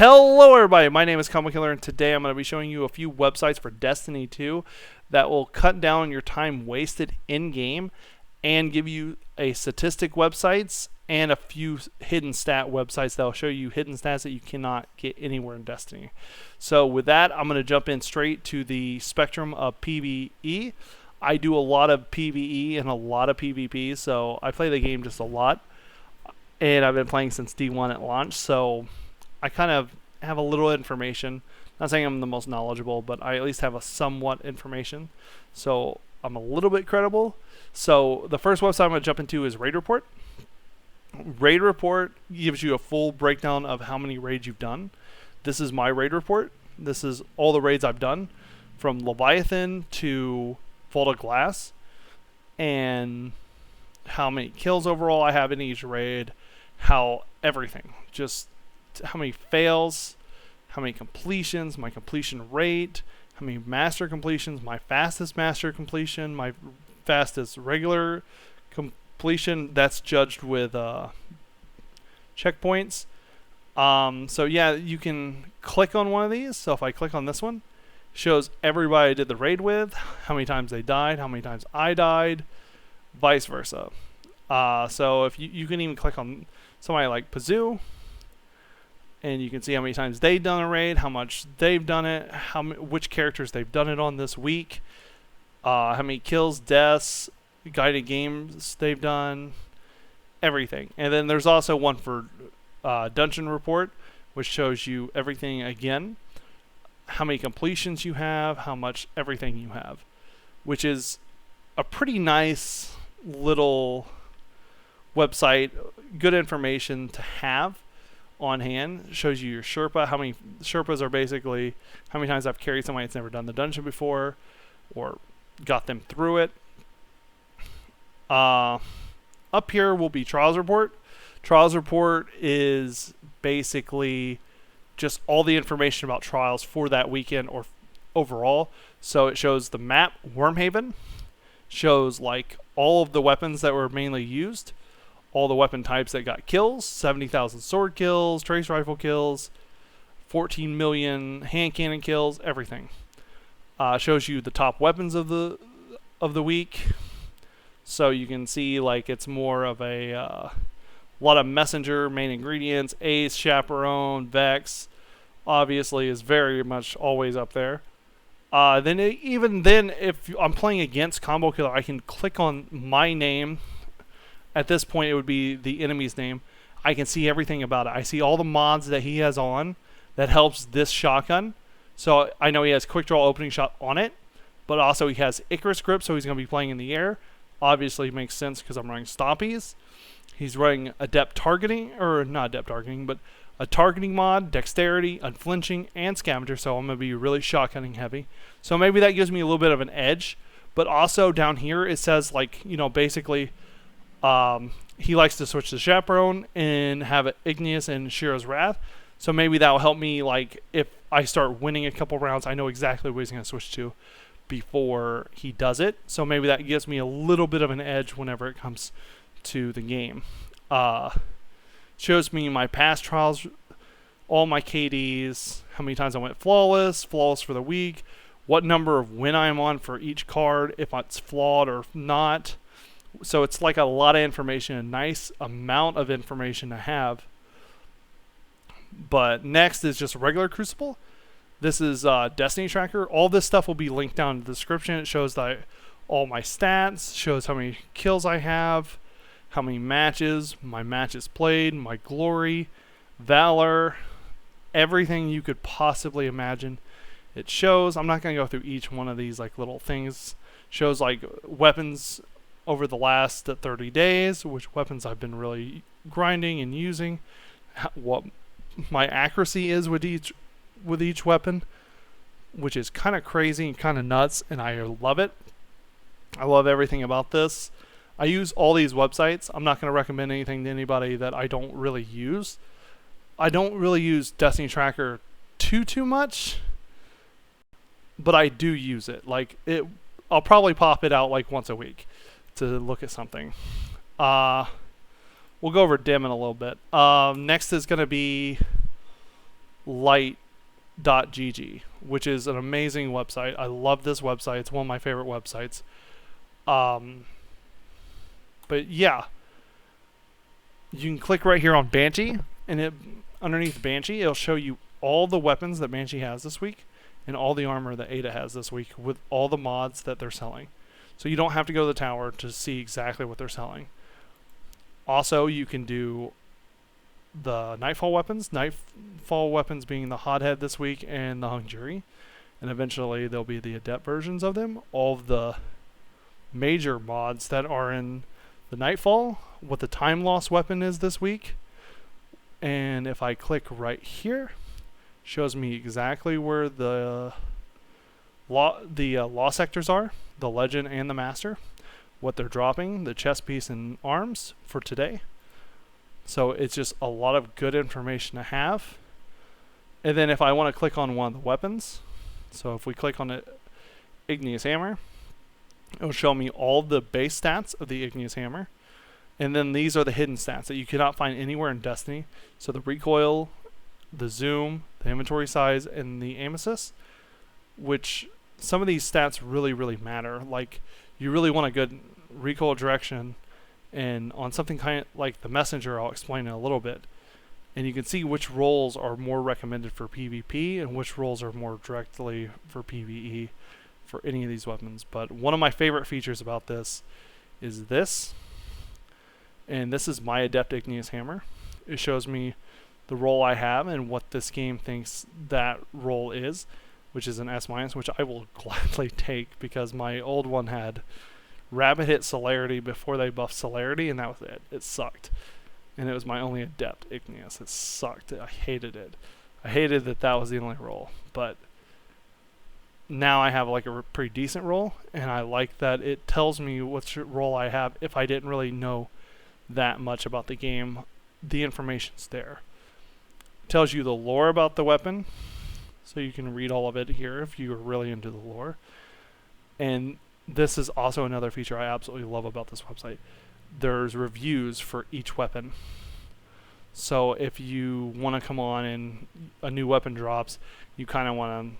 Hello everybody, my name is Comic Killer, and today I'm going to be showing you a few websites for Destiny 2 that will cut down your time wasted in-game and give you a statistic websites and a few hidden stat websites that will show you hidden stats that you cannot get anywhere in Destiny. So with that, I'm going to jump in straight to the spectrum of PvE. I do a lot of PvE and a lot of PvP, so I play the game just a lot, and I've been playing since D1 at launch, so I kind of have a little information. Not saying I'm the most knowledgeable, but I at least have a somewhat information. So I'm a little bit credible. So the first website I'm going to jump into is Raid Report. Raid Report gives you a full breakdown of how many raids you've done. This is my raid report. This is all the raids I've done, from Leviathan to Vault of Glass, and how many kills overall I have in each raid, how everything, just how many fails, how many completions, my completion rate, how many master completions, my fastest master completion, my fastest regular completion. That's judged with checkpoints. So yeah, you can click on one of these. So if I click on this one, it shows everybody I did the raid with, how many times they died, how many times I died, vice versa. So if you can even click on somebody like Pazoo, and you can see how many times they've done a raid, how much they've done it, which characters they've done it on this week, how many kills, deaths, guided games they've done, everything. And then there's also one for Dungeon Report, which shows you everything again, how many completions you have, how much everything you have, which is a pretty nice little website, good information to have on hand. It shows you your Sherpa, how many Sherpas are basically how many times I've carried somebody that's never done the dungeon before or got them through it. Up here will be Trials Report. Trials Report is basically just all the information about trials for that weekend or overall. So it shows the map, Wormhaven, shows like all of the weapons that were mainly used, all the weapon types that got kills, 70,000 sword kills, trace rifle kills, 14 million hand cannon kills, everything. Shows you the top weapons of the week. So you can see like it's more of a lot of messenger, main ingredients, Ace, Chaperone, Vex, obviously is very much always up there. Even then, if I'm playing against Combo Killer, I can click on my name. At this point, it would be the enemy's name. I can see everything about it. I see all the mods that he has on that helps this shotgun. So I know he has quick draw opening shot on it, but also he has Icarus grip, so he's going to be playing in the air. Obviously, it makes sense because I'm running Stompies. He's running adept targeting, or not adept targeting, but a targeting mod, dexterity, unflinching, and scavenger. So I'm going to be really shotgunning heavy. So maybe that gives me a little bit of an edge. But also down here it says, like, you know, basically he likes to switch to Chaperone and have Igneous and Shiro's Wrath. So maybe that will help me, like, if I start winning a couple rounds, I know exactly what he's going to switch to before he does it. So maybe that gives me a little bit of an edge whenever it comes to the game. Shows me my past trials, all my KDs, how many times I went flawless for the week, what number of win I'm on for each card, if it's flawed or not. So it's like a lot of information, a nice amount of information to have. But next is just regular Crucible. This is Destiny Tracker. All this stuff will be linked down in the description. It shows all my stats, shows how many kills I have, how many matches, my matches played, my glory, valor, everything you could possibly imagine. It shows, I'm not going to go through each one of these like little things. Shows like weapons over the last 30 days, which weapons I've been really grinding and using, what my accuracy is with each weapon, which is kind of crazy and kind of nuts, and I love it. I love everything about this. I use all these websites. I'm not going to recommend anything to anybody that I don't really use. I don't really use Destiny Tracker too much, but I do use it. Like I'll probably pop it out like once a week to look at something. We'll go over dim in a little bit. Next is going to be Lightgg, which is an amazing website. I love this website. It's one of my favorite websites. But yeah, you can click right here on Banshee, and underneath Banshee, it'll show you all the weapons that Banshee has this week and all the armor that Ada has this week with all the mods that they're selling. So you don't have to go to the tower to see exactly what they're selling. Also, you can do the Nightfall weapons. Nightfall weapons being the Hothead this week and the Hung Jury. And eventually there'll be the Adept versions of them. All of the major mods that are in the Nightfall, what the Time Loss weapon is this week. And if I click right here, shows me exactly where the law sectors are, the Legend and the Master, what they're dropping, the chest piece and arms for today. So it's just a lot of good information to have. And then if I want to click on one of the weapons, so if we click on the Igneous Hammer, it'll show me all the base stats of the Igneous Hammer. And then these are the hidden stats that you cannot find anywhere in Destiny. So the recoil, the zoom, the inventory size, and the aim assist, which some of these stats really, really matter. Like, you really want a good recoil direction, and on something kind of like the Messenger, I'll explain in a little bit. And you can see which roles are more recommended for PvP and which roles are more directly for PvE for any of these weapons. But one of my favorite features about this is this. And this is my Adept Igneous Hammer. It shows me the role I have and what this game thinks that role is, which is an S-, which I will gladly take because my old one had Rabbit hit Celerity before they buffed Celerity, and that was it. It sucked. And it was my only Adept Igneous. It sucked. I hated it. I hated that that was the only role. But now I have like a pretty decent role, and I like that it tells me what role I have if I didn't really know that much about the game. The information's there. It tells you the lore about the weapon, so you can read all of it here if you're really into the lore. And this is also another feature I absolutely love about this website. There's reviews for each weapon. So if you want to come on and a new weapon drops, you kind of want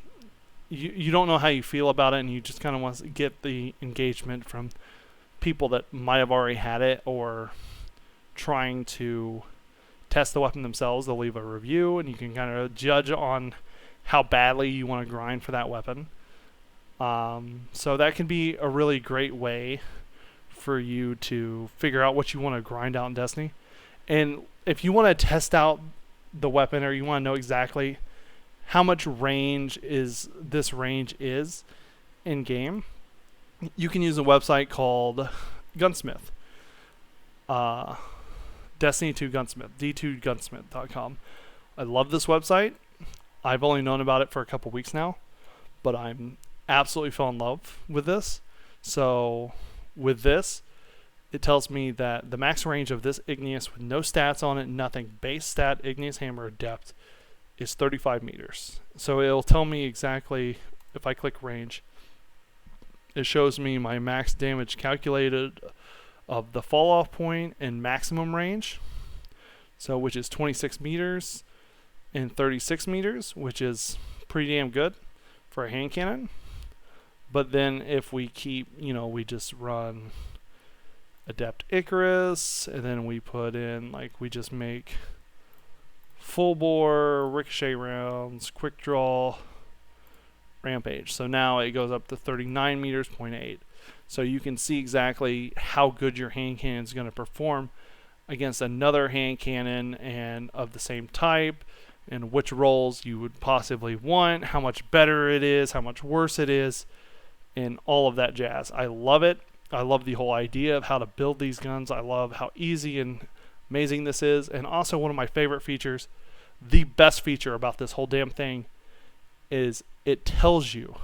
to, you don't know how you feel about it, and you just kind of want to get the engagement from people that might have already had it or trying to test the weapon themselves. They'll leave a review, and you can kind of judge on how badly you want to grind for that weapon. So that can be a really great way for you to figure out what you want to grind out in Destiny. And if you want to test out the weapon, or you want to know exactly how much range this range is in game, you can use a website called Gunsmith. Destiny 2 Gunsmith, d2gunsmith.com. I love this website. I've only known about it for a couple weeks now, but I'm absolutely fell in love with this. So with this, it tells me that the max range of this Igneous with no stats on it, nothing, base stat Igneous Hammer depth is 35 meters. So it'll tell me exactly, if I click range, it shows me my max damage calculated of the fall off point and maximum range. So which is 26 meters and 36 meters, which is pretty damn good for a hand cannon. But then if we keep, we just run Adept Icarus, and then we put in, we just make full bore, ricochet rounds, quick draw, rampage. So now it goes up to 39 meters, 0.8. So you can see exactly how good your hand cannon is going to perform against another hand cannon and of the same type, and which rolls you would possibly want, how much better it is, how much worse it is, and all of that jazz. I love it. I love the whole idea of how to build these guns. I love how easy and amazing this is. And also one of my favorite features, the best feature about this whole damn thing, is it tells you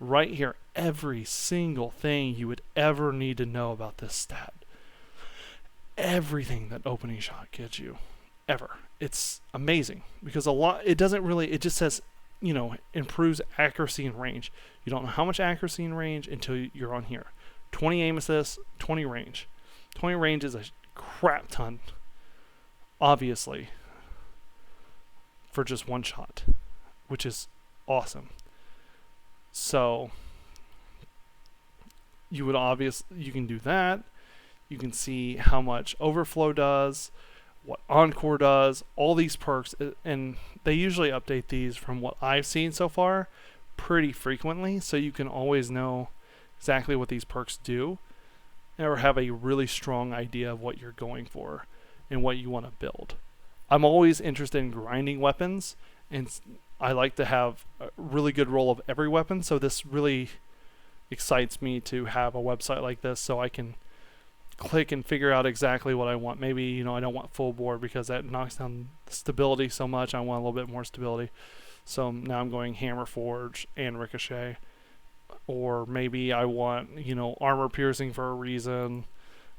right here every single thing you would ever need to know about this stat. Everything that opening shot gets you, ever. It's amazing because it just says, improves accuracy and range. You don't know how much accuracy and range until you're on here. 20 aim assist, 20 range. 20 range is a crap ton, obviously. for just one shot, which is awesome. So you can do that. You can see how much Overflow does, what Encore does, all these perks, and they usually update these from what I've seen so far pretty frequently, so you can always know exactly what these perks do or have a really strong idea of what you're going for and what you want to build. I'm always interested in grinding weapons, and I like to have a really good roll of every weapon, so this really excites me to have a website like this so I can click and figure out exactly what I want. Maybe, I don't want full board because that knocks down the stability so much. I want a little bit more stability. So now I'm going Hammer Forge and Ricochet. Or maybe I want, armor piercing for a reason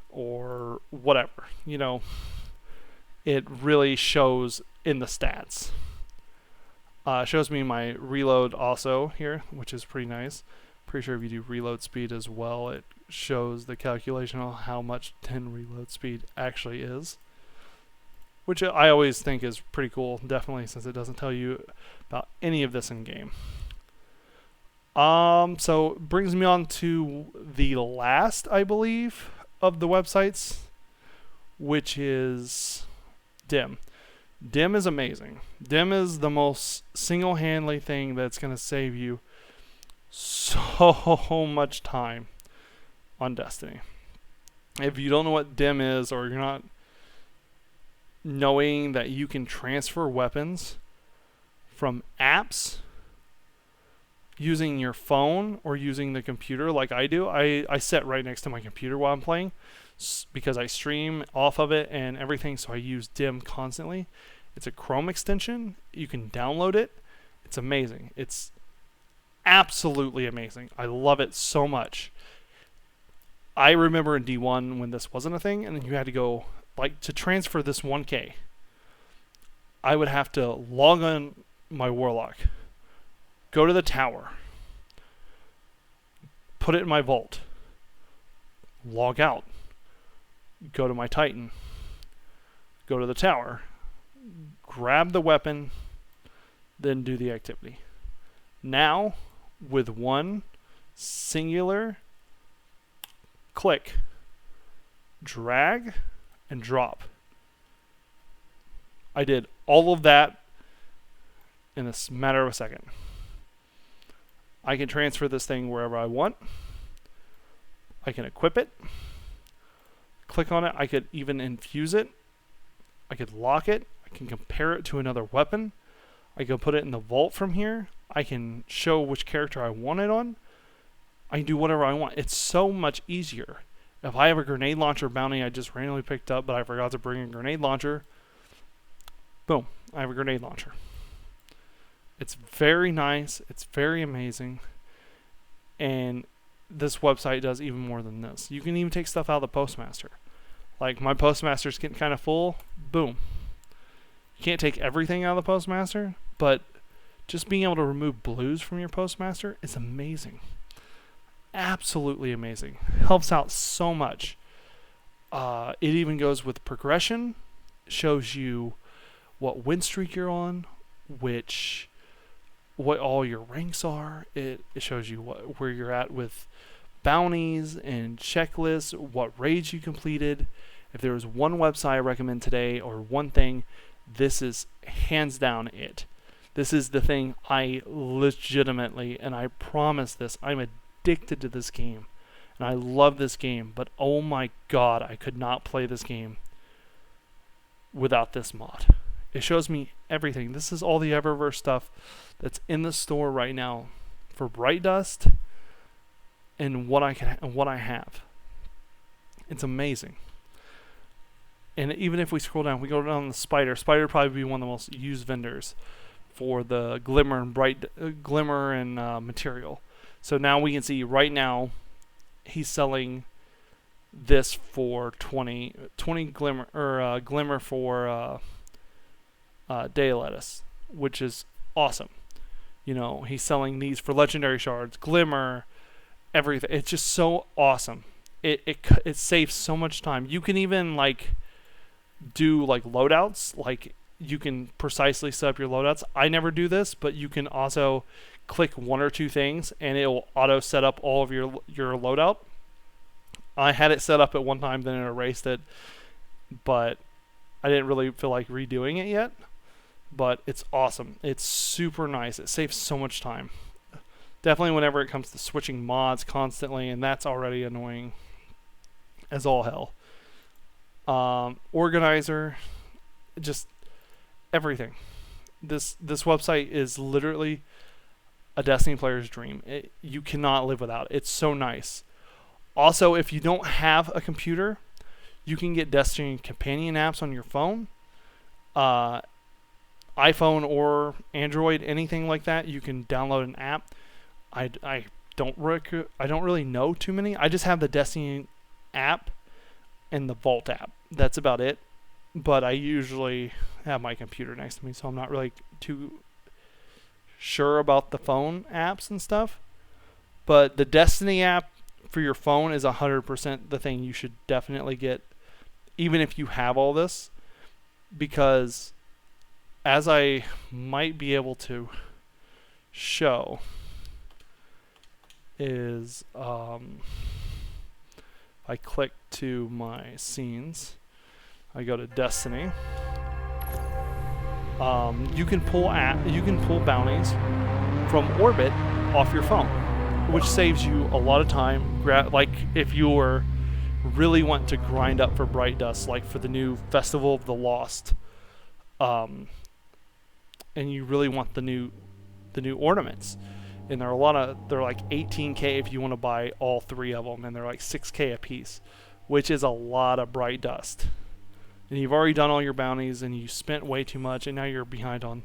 or whatever. It really shows in the stats. It shows me my reload also here, which is pretty nice. Pretty sure if you do reload speed as well, it shows the calculation on how much 10 reload speed actually is, which I always think is pretty cool, definitely, since it doesn't tell you about any of this in game. So brings me on to the last, I believe, of the websites, which is Dim. Dim is amazing. Dim is the most single-handedly thing that's going to save you so much time on Destiny. If you don't know what Dim is, or you're not knowing that you can transfer weapons from apps using your phone or using the computer like I do, I sit right next to my computer while I'm playing because I stream off of it and everything, so I use Dim constantly. It's a Chrome extension. You can download it. It's amazing. It's absolutely amazing. I love it so much. I remember in D1 when this wasn't a thing, and then you had to go, to transfer this 1K, I would have to log on my Warlock, go to the tower, put it in my vault, log out, go to my Titan, go to the tower, grab the weapon, then do the activity. Now, with one singular click, drag, and drop, I did all of that in a matter of a second. I can transfer this thing wherever I want. I can equip it, click on it. I could even infuse it. I could lock it. I can compare it to another weapon. I can put it in the vault from here. I can show which character I want it on. I can do whatever I want. It's so much easier. If I have a grenade launcher bounty I just randomly picked up, but I forgot to bring a grenade launcher, boom, I have a grenade launcher. It's very nice. It's very amazing. And this website does even more than this. You can even take stuff out of the Postmaster. Like my Postmaster's getting kind of full. Boom. You can't take everything out of the Postmaster, but just being able to remove blues from your Postmaster is amazing. Absolutely amazing. Helps out so much. It even goes with progression. Shows you what win streak you're on, what all your ranks are. It shows you where you're at with bounties and checklists, what raids you completed. If there was one website I recommend today or one thing, this is hands down it. This is the thing I legitimately, and I promise this, I'm addicted to this game. And I love this game, but oh my god, I could not play this game without this mod. It shows me everything. This is all the Eververse stuff that's in the store right now for Bright Dust and what I have. It's amazing. And even if we scroll down, we go down the Spider. Spider would probably be one of the most used vendors for the Glimmer and material. So now we can see right now he's selling this for 20 Glimmer or Glimmer for Day Lettuce, which is awesome. He's selling these for legendary shards, Glimmer, everything. It's just so awesome. It saves so much time. You can even do loadouts. you can precisely set up your loadouts. I never do this, but you can also click one or two things and it will auto set up all of your loadout. I had it set up at one time, then it erased it, but I didn't really feel like redoing it yet. But it's awesome. It's super nice. It saves so much time. Definitely whenever it comes to switching mods constantly, and that's already annoying as all hell. Organizer, just everything. This website is literally a Destiny player's dream. You cannot live without it. It's so nice. Also, if you don't have a computer, you can get Destiny companion apps on your phone. iPhone or Android, anything like that, you can download an app. I don't really know too many. I just have the Destiny app and the Vault app. That's about it. But I usually have my computer next to me, so I'm not really too sure about the phone apps and stuff. But the Destiny app for your phone is 100% the thing you should definitely get, even if you have all this, because as I might be able to show is I click to my scenes, I go to Destiny. You can pull bounties from orbit off your phone, which saves you a lot of time. Like if you were really want to grind up for Bright Dust, like for the new Festival of the Lost, and you really want the new ornaments, and they're like 18K if you want to buy all three of them, and they're like 6K a piece, which is a lot of Bright Dust. And you've already done all your bounties, and you spent way too much, and now you're behind on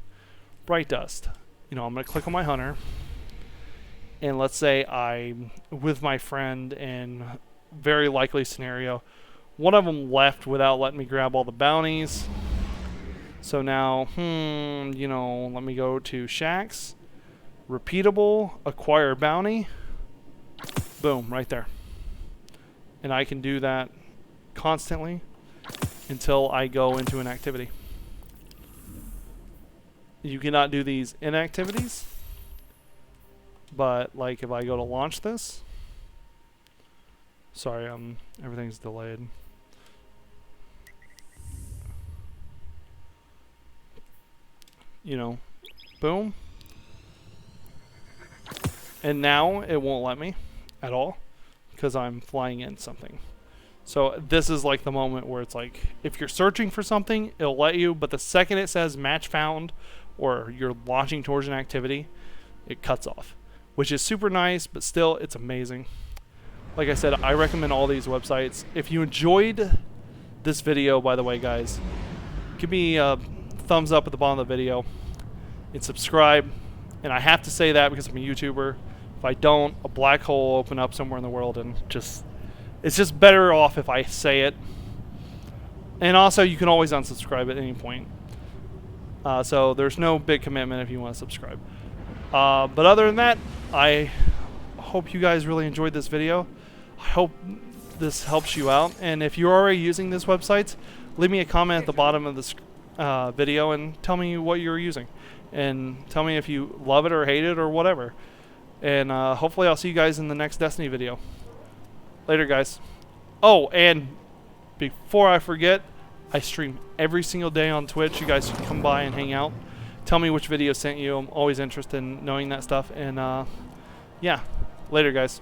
Bright Dust. I'm gonna click on my hunter, and let's say I'm with my friend, and very likely scenario, one of them left without letting me grab all the bounties. So now, let me go to Shacks, repeatable, acquire bounty, boom, right there. And I can do that constantly until I go into an activity. You cannot do these in activities, but like if I go to launch this, sorry, everything's delayed. Boom. And now it won't let me at all because I'm flying in something. So this is like the moment where it's like, if you're searching for something, it'll let you, but the second it says match found or you're launching towards an activity, it cuts off, which is super nice, but still, it's amazing. Like I said, I recommend all these websites. If you enjoyed this video, by the way, guys, give me a thumbs up at the bottom of the video and subscribe. And I have to say that because I'm a YouTuber. If I don't, a black hole will open up somewhere in the world, and it's just better off if I say it. And also, you can always unsubscribe at any point. So there's no big commitment if you want to subscribe. But other than that, I hope you guys really enjoyed this video. I hope this helps you out. And if you're already using these websites, leave me a comment at the bottom of this video and tell me what you're using. And tell me if you love it or hate it or whatever. And hopefully I'll see you guys in the next Destiny video. Later, guys. Oh, and before I forget, I stream every single day on Twitch. You guys should come by and hang out. Tell me which video sent you. I'm always interested in knowing that stuff. And yeah, later, guys.